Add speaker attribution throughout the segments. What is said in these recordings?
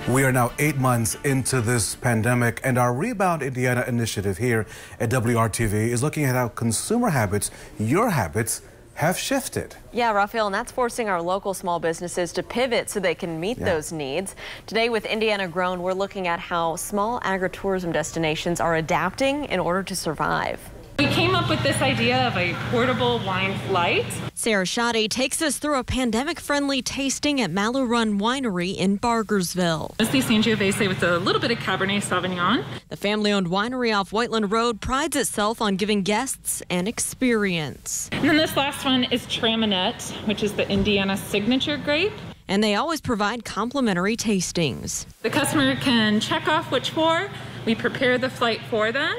Speaker 1: We are now 8 months into this pandemic, and our Rebound Indiana initiative here at WRTV is looking at how consumer habits, your habits, have shifted.
Speaker 2: Yeah, Raphael, and that's forcing our local small businesses to pivot so they can meet those needs. Today with Indiana Grown, we're looking at how small agritourism destinations are adapting in order to survive.
Speaker 3: We came up with this idea of a portable wine flight.
Speaker 2: Sarah Shade takes us through a pandemic-friendly tasting at Mallow Run Winery in Bargersville.
Speaker 3: Mostly Sangiovese with a little bit of Cabernet Sauvignon.
Speaker 2: The family-owned winery off Whiteland Road prides itself on giving guests an experience.
Speaker 3: And then this last one is Traminette, which is the Indiana signature grape.
Speaker 2: And they always provide complimentary tastings.
Speaker 3: The customer can check off which for. We prepare the flight for them.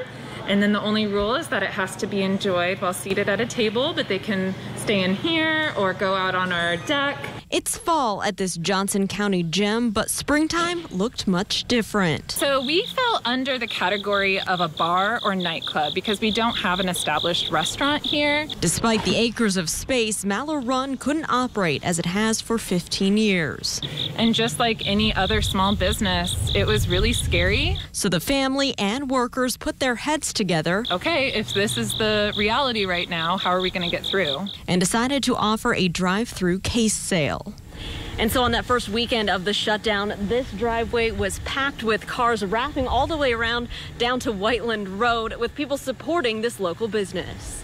Speaker 3: And then the only rule is that it has to be enjoyed while seated at a table, but they can stay in here or go out on our deck.
Speaker 2: It's fall at this Johnson County gym, but springtime looked much different.
Speaker 3: So we fell under the category of a bar or nightclub because we don't have an established restaurant here.
Speaker 2: Despite the acres of space, Mallow Run couldn't operate as it has for 15 years.
Speaker 3: And just like any other small business, it was really scary.
Speaker 2: So the family and workers put their heads together.
Speaker 3: Okay, if this is the reality right now, how are we going to get through?
Speaker 2: And decided to offer a drive-through case sale. And so on that first weekend of the shutdown, this driveway was packed with cars wrapping all the way around down to Whiteland Road with people supporting this local business.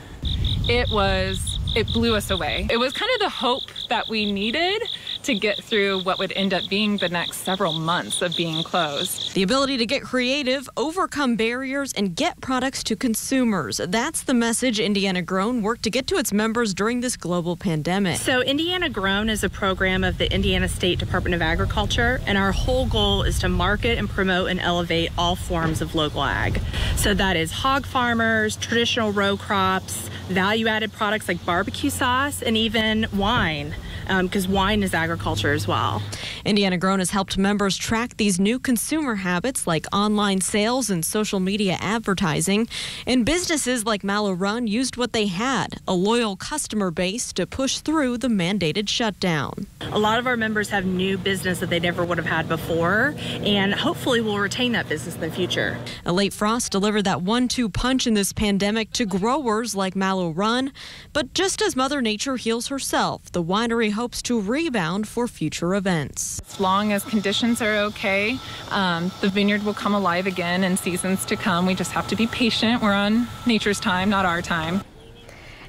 Speaker 3: It blew us away. It was kind of the hope that we needed to get through what would end up being the next several months of being closed.
Speaker 2: The ability to get creative, overcome barriers, and get products to consumers. That's the message Indiana Grown worked to get to its members during this global pandemic.
Speaker 4: So Indiana Grown is a program of the Indiana State Department of Agriculture, and our whole goal is to market and promote and elevate all forms of local ag. So that is hog farmers, traditional row crops, value-added products like barbecue sauce, and even wine, because wine is agriculture as well.
Speaker 2: Indiana Grown has helped members track these new consumer habits like online sales and social media advertising. And businesses like Mallow Run used what they had, a loyal customer base, to push through the mandated shutdown.
Speaker 4: A lot of our members have new business that they never would have had before, and hopefully we'll retain that business in the future.
Speaker 2: A late frost delivered that 1-2 punch in this pandemic to growers like Mallow Run. But just as Mother Nature heals herself, the winery hopes to rebound for future events.
Speaker 3: As long as conditions are okay, the vineyard will come alive again in seasons to come. We just have to be patient. We're on nature's time, not our time.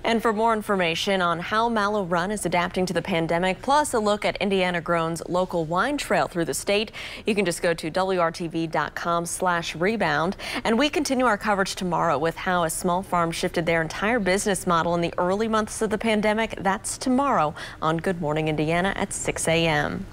Speaker 2: And for more information on how Mallow Run is adapting to the pandemic, plus a look at Indiana Grown's local wine trail through the state, you can just go to WRTV.com/rebound. And we continue our coverage tomorrow with how a small farm shifted their entire business model in the early months of the pandemic. That's tomorrow on Good Morning Indiana at 6 a.m.